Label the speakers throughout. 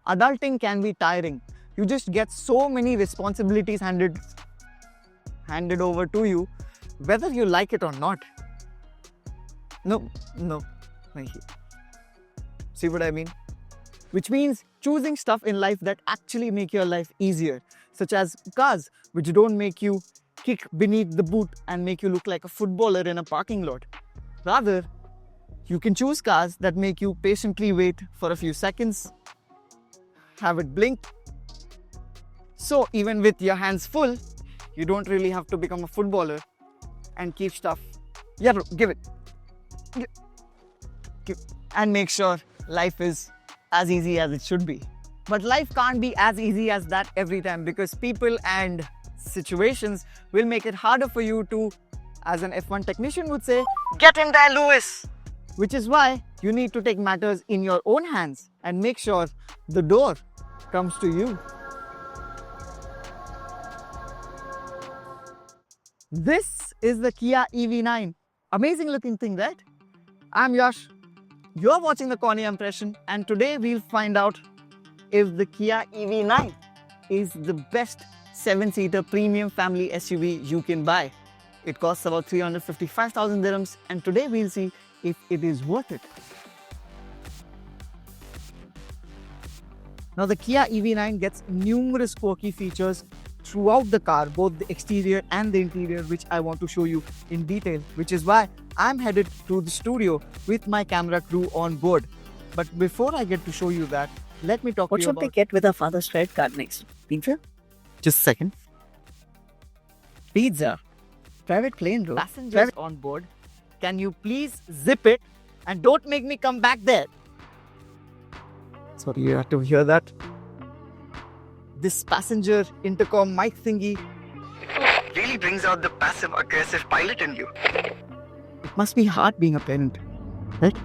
Speaker 1: Adulting can be tiring. You just get so many responsibilities handed over to you, whether you like it or not. No. See what I mean? Which means choosing stuff in life that actually make your life easier, such as cars, which don't make you kick beneath the boot and make you look like a footballer in a parking lot. Rather, you can choose cars that make you patiently wait for a few seconds, have it blink. So even with your hands full, you don't really have to become a footballer and keep stuff. Yeah, bro, give it. And make sure life is as easy as it should be. But life can't be as easy as that every time, because people and situations will make it harder for you to, as an F1 technician would say, get in there, Lewis. Which is why you need to take matters in your own hands and make sure the door comes to you. This is the Kia EV9. Amazing looking thing, right? I'm Yash. You're watching the Cornea Impression, and today we'll find out if the Kia EV9 is the best 7-seater premium family SUV you can buy. It costs about 355,000 dirhams, and today we'll see if it is worth it. Now, the Kia EV9 gets numerous quirky features throughout the car, both the exterior and the interior, which I want to show you in detail, which is why I'm headed to the studio with my camera crew on board. But before I get to show you that, let me talk to you about...
Speaker 2: What should they get with a father's credit card next? Pizza?
Speaker 1: Just a second.
Speaker 2: Pizza? Private plane, bro.
Speaker 1: Passengers on board, can you please zip it and don't make me come back there? Sorry, you have to hear that. This passenger intercom mic thingy really brings out the passive-aggressive pilot in you. It must be hard being a parent, right?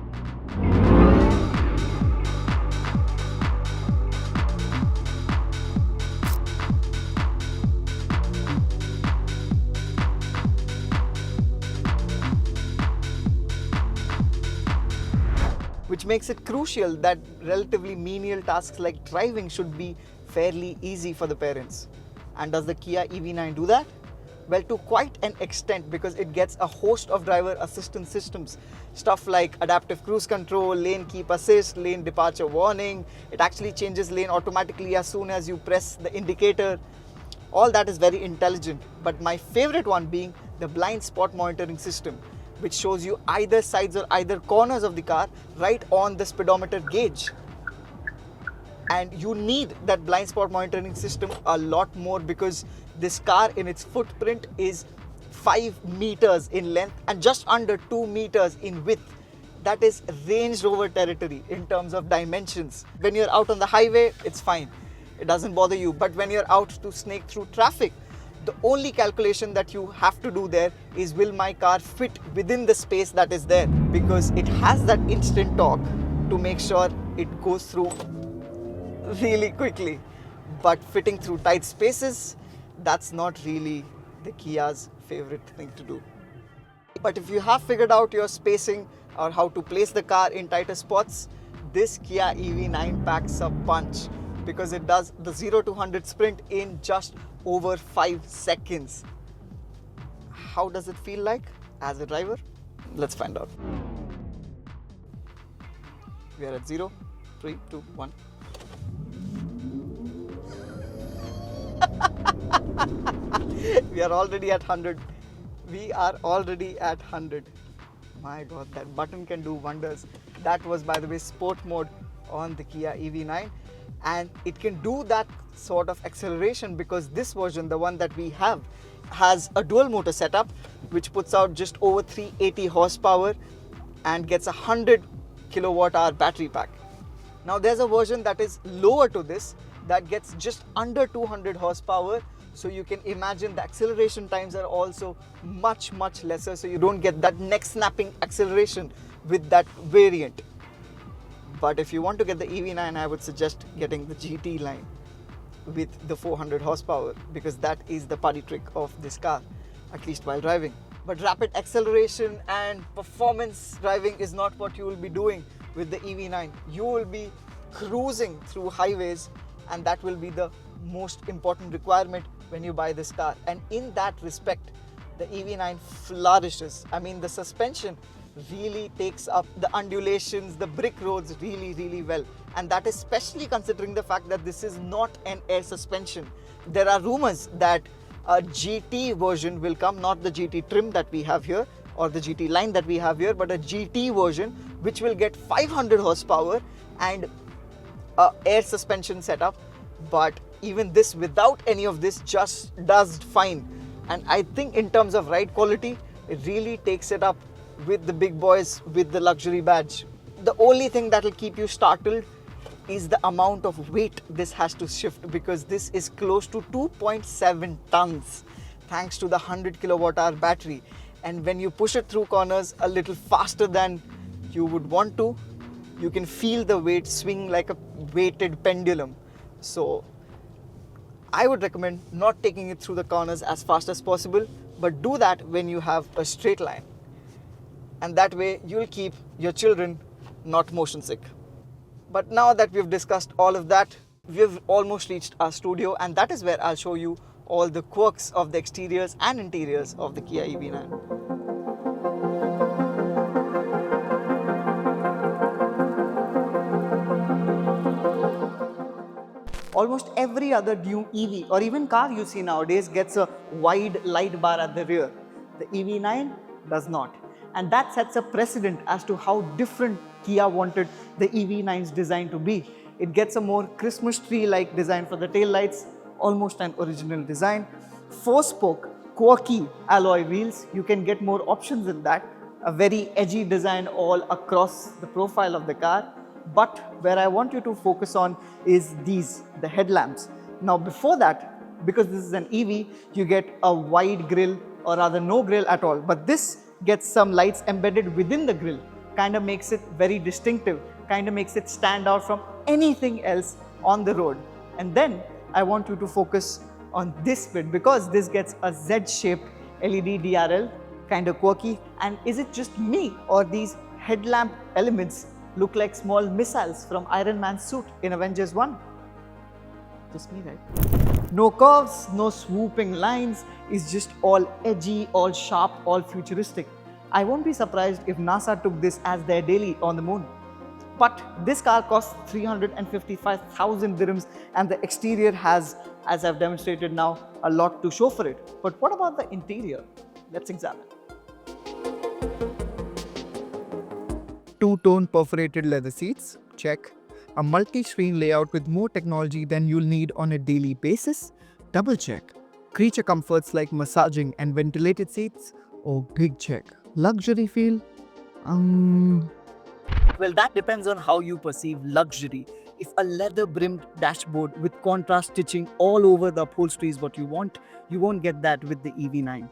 Speaker 1: Which makes it crucial that relatively menial tasks like driving should be fairly easy for the parents. And does the Kia EV9 do that? Well, to quite an extent, because it gets a host of driver assistance systems. Stuff like adaptive cruise control, lane keep assist, lane departure warning. It actually changes lane automatically as soon as you press the indicator. All that is very intelligent. But my favorite one being the blind spot monitoring system, which shows you either sides or either corners of the car right on the speedometer gauge. And you need that blind spot monitoring system a lot more, because this car in its footprint is 5 meters in length and just under 2 meters in width. That is Range Rover territory in terms of dimensions. When you're out on the highway, it's fine. It doesn't bother you. But when you're out to snake through traffic, the only calculation that you have to do there is, will my car fit within the space that is there? Because it has that instant torque to make sure it goes through really quickly. But fitting through tight spaces, that's not really the Kia's favorite thing to do. But if you have figured out your spacing or how to place the car in tighter spots, this Kia EV9 packs a punch, because it does the 0 to 100 sprint in just over 5 seconds. How does it feel like as a driver? Let's find out. We are at 0, 3, 2, 1. We are already at 100. We are already at 100. My God, that button can do wonders. That was, by the way, sport mode on the Kia EV9. And it can do that sort of acceleration because this version, the one that we have, has a dual motor setup, which puts out just over 380 horsepower and gets a 100 kilowatt hour battery pack. Now there's a version that is lower to this, that gets just under 200 horsepower. So you can imagine the acceleration times are also much lesser. So you don't get that neck snapping acceleration with that variant. But if you want to get the EV9, I would suggest getting the GT line with the 400 horsepower, because that is the party trick of this car, at least while driving. But rapid acceleration and performance driving is not what you will be doing with the EV9. You will be cruising through highways, and that will be the most important requirement when you buy this car. And in that respect, the EV9 flourishes. I mean, the suspension really takes up the undulations, the brick roads really well. And that is especially considering the fact that this is not an air suspension. There are rumors that a GT version will come, not the GT trim that we have here or the GT line that we have here, but a GT version which will get 500 horsepower and a air suspension setup. But even this, without any of this, just does fine. And I think in terms of ride quality, it really takes it up with the big boys with the luxury badge. The only thing that will keep you startled is the amount of weight this has to shift, because this is close to 2.7 tons thanks to the 100 kilowatt hour battery. And when you push it through corners a little faster than you would want to, you can feel the weight swing like a weighted pendulum. So I would recommend not taking it through the corners as fast as possible, but do that when you have a straight line. And that way you'll keep your children not motion sick. But now that we've discussed all of that, we've almost reached our studio, and that is where I'll show you all the quirks of the exteriors and interiors of the Kia EV9. Almost every other new EV or even car you see nowadays gets a wide light bar at the rear. The EV9 does not. And that sets a precedent as to how different Kia wanted the EV9's design to be. It gets a more Christmas tree-like design for the tail lights, almost an original design. 4-spoke, quirky alloy wheels, you can get more options in that. A very edgy design all across the profile of the car. But where I want you to focus on is these, the headlamps. Now before that, because this is an EV, you get a wide grille, or rather no grille at all. But this gets some lights embedded within the grille, kind of makes it very distinctive, kind of makes it stand out from anything else on the road. And then I want you to focus on this bit, because this gets a Z-shaped LED DRL, kind of quirky. And is it just me, or these headlamp elements look like small missiles from Iron Man's suit in Avengers 1? Just me, right? No curves, no swooping lines, it's just all edgy, all sharp, all futuristic. I won't be surprised if NASA took this as their daily on the moon. But this car costs 355,000 dirhams, and the exterior has, as I've demonstrated now, a lot to show for it. But what about the interior? Let's examine.
Speaker 3: Two-tone perforated leather seats, check. A multi-screen layout with more technology than you'll need on a daily basis, double check. Creature comforts like massaging and ventilated seats, oh, big check. Luxury feel,
Speaker 2: Well, that depends on how you perceive luxury. If a leather-brimmed dashboard with contrast stitching all over the upholstery is what you want, you won't get that with the EV9.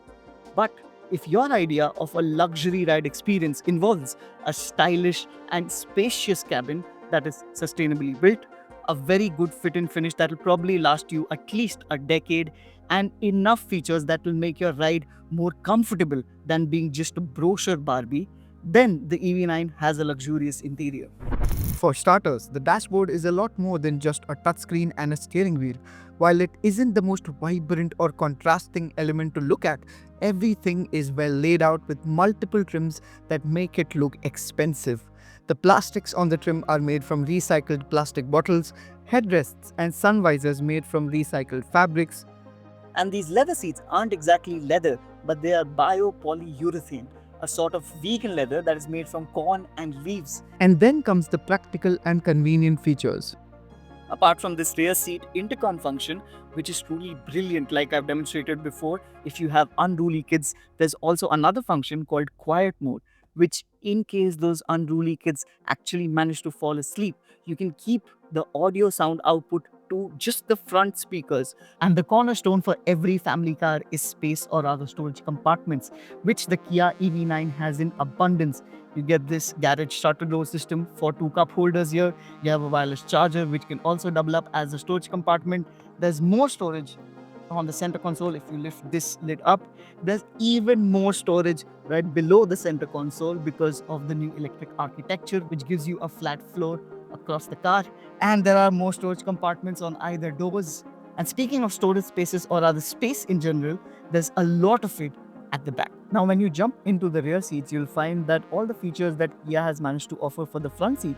Speaker 2: But if your idea of a luxury ride experience involves a stylish and spacious cabin that is sustainably built, a very good fit and finish that will probably last you at least a decade, and enough features that will make your ride more comfortable than being just a brochure Barbie, then the EV9 has a luxurious interior.
Speaker 3: For starters, the dashboard is a lot more than just a touchscreen and a steering wheel. While it isn't the most vibrant or contrasting element to look at, everything is well laid out with multiple trims that make it look expensive. The plastics on the trim are made from recycled plastic bottles, headrests and sun visors made from recycled fabrics.
Speaker 2: And these leather seats aren't exactly leather, but they are biopolyurethane, a sort of vegan leather that is made from corn and leaves.
Speaker 3: And then comes the practical and convenient features.
Speaker 2: Apart from this rear seat intercom function, which is truly brilliant, like I've demonstrated before, if you have unruly kids, there's also another function called quiet mode, which in case those unruly kids actually manage to fall asleep, you can keep the audio sound output to just the front speakers. And the cornerstone for every family car is space, or rather storage compartments, which the Kia EV9 has in abundance. You get this garage shutter door system for 2 cup holders here. You have a wireless charger which can also double up as a storage compartment. There's more storage on the center console if you lift this lid up. There's even more storage right below the center console because of the new electric architecture, which gives you a flat floor across the car, and there are more storage compartments on either doors. And speaking of storage spaces or rather space in general, there's a lot of it at the back. Now, when you jump into the rear seats, you'll find that all the features that Kia has managed to offer for the front seat,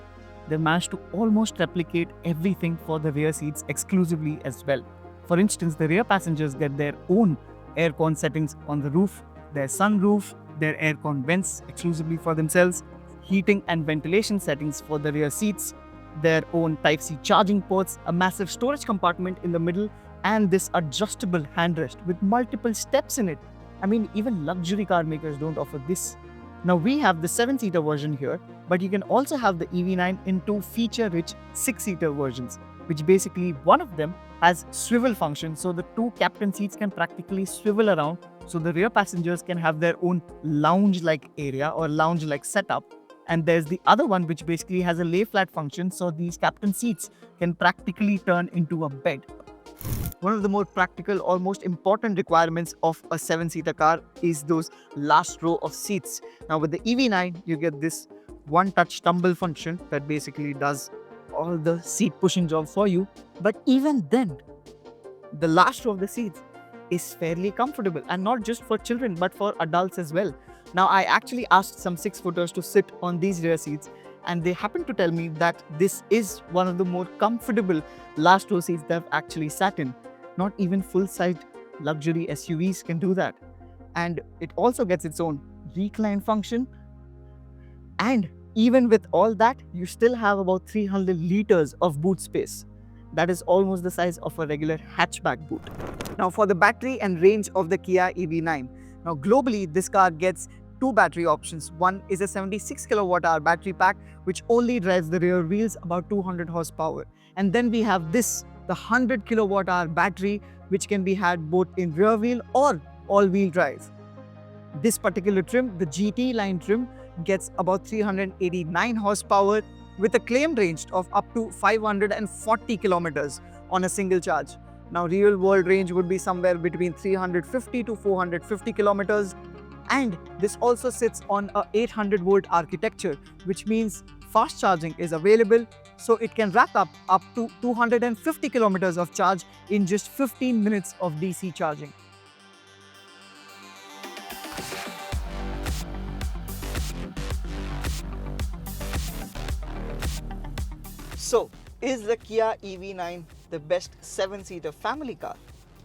Speaker 2: they've managed to almost replicate everything for the rear seats exclusively as well. For instance, the rear passengers get their own aircon settings on the roof, their sunroof, their aircon vents exclusively for themselves, heating and ventilation settings for the rear seats, their own Type-C charging ports, a massive storage compartment in the middle, and this adjustable handrest with multiple steps in it. I mean, even luxury car makers don't offer this. Now, we have the 7-seater version here, but you can also have the EV9 in two feature-rich 6-seater versions, which basically one of them has swivel function, so the two captain seats can practically swivel around, so the rear passengers can have their own lounge-like area or lounge-like setup. And there's the other one which basically has a lay flat function, so these captain seats can practically turn into a bed. One of the more practical or most important requirements of a 7-seater car is those last row of seats. Now with the EV9, you get this one-touch tumble function that basically does all the seat pushing job for you. But even then, the last row of the seats is fairly comfortable, and not just for children but for adults as well. Now, I actually asked some 6-footers to sit on these rear seats, and they happened to tell me that this is one of the more comfortable last row seats they've actually sat in. Not even full-sized luxury SUVs can do that. And it also gets its own recline function. And even with all that, you still have about 300 liters of boot space. That is almost the size of a regular hatchback boot. Now, for the battery and range of the Kia EV9. Now, globally, this car gets two battery options. One is a 76 kilowatt-hour battery pack, which only drives the rear wheels about 200 horsepower. And then we have this, the 100 kilowatt-hour battery, which can be had both in rear wheel or all-wheel drive. This particular trim, the GT line trim, gets about 389 horsepower with a claimed range of up to 540 kilometers on a single charge. Now, real world range would be somewhere between 350 to 450 kilometers. And this also sits on a 800 volt architecture, which means fast charging is available. So it can rack up to 250 kilometers of charge in just 15 minutes of DC charging. So, is the Kia EV9 the best 7-seater family car?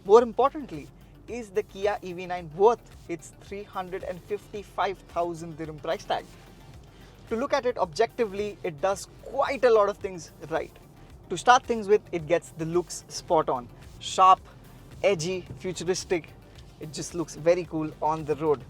Speaker 2: More importantly, is the Kia EV9 worth its 355,000 dirham price tag? To look at it objectively, it does quite a lot of things right. To start things with, it gets the looks spot on. Sharp, edgy, futuristic. It just looks very cool on the road.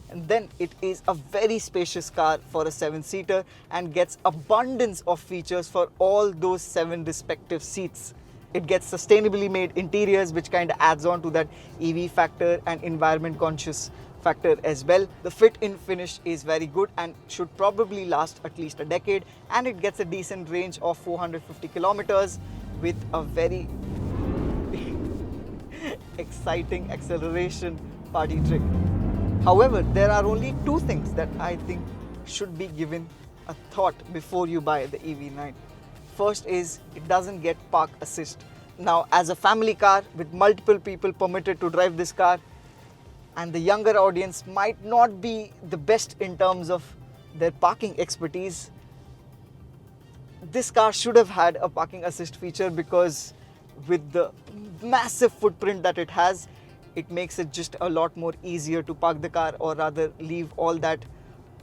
Speaker 2: And then it is a very spacious car for a 7-seater and gets abundance of features for all those 7 respective seats. It gets sustainably made interiors, which kind of adds on to that EV factor and environment conscious factor as well. The fit in finish is very good and should probably last at least a decade, and it gets a decent range of 450 kilometers with a very exciting acceleration party trick. However, there are only two things that I think should be given a thought before you buy the EV9. First is, it doesn't get park assist. Now, as a family car with multiple people permitted to drive this car, and the younger audience might not be the best in terms of their parking expertise, this car should have had a parking assist feature, because with the massive footprint that it has, it makes it just a lot more easier to park the car, or rather leave all that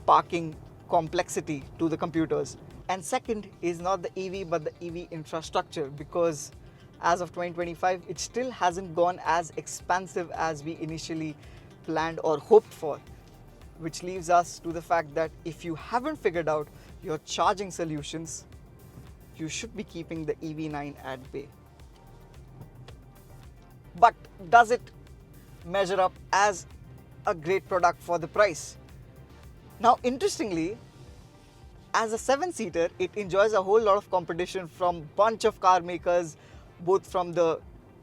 Speaker 2: parking complexity to the computers. And second is not the EV but the EV infrastructure, because as of 2025 it still hasn't gone as expansive as we initially planned or hoped for, which leaves us to the fact that if you haven't figured out your charging solutions, you should be keeping the EV9 at bay. But does it measure up as a great product for the price? Now, interestingly, as a 7-seater, it enjoys a whole lot of competition from bunch of car makers, both from the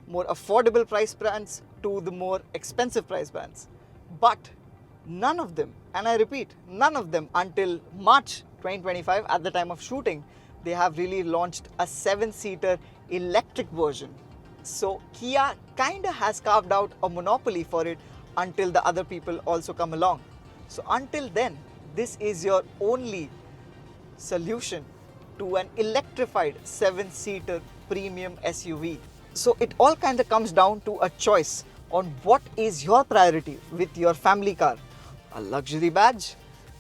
Speaker 2: more affordable price brands to the more expensive price brands. But none of them, and I repeat, none of them until March 2025 at the time of shooting,
Speaker 1: they have really launched a 7-seater electric version. So Kia kinda has carved out a monopoly for it until the other people also come along. So until then, this is your only solution to an electrified 7-seater premium SUV. So it all kind of comes down to a choice on what is your priority with your family car. A luxury badge,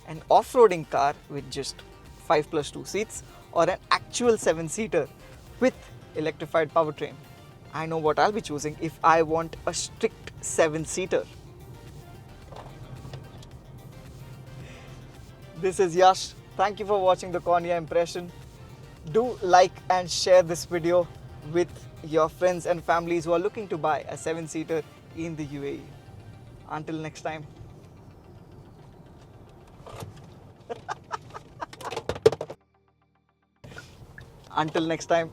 Speaker 1: an off-roading car with just 5+2 seats, or an actual 7-seater with electrified powertrain. I know what I'll be choosing if I want a strict 7-seater. This is Yash. Thank you for watching the Cornea impression. Do like and share this video with your friends and families who are looking to buy a 7-seater in the UAE. Until next time. Until next time.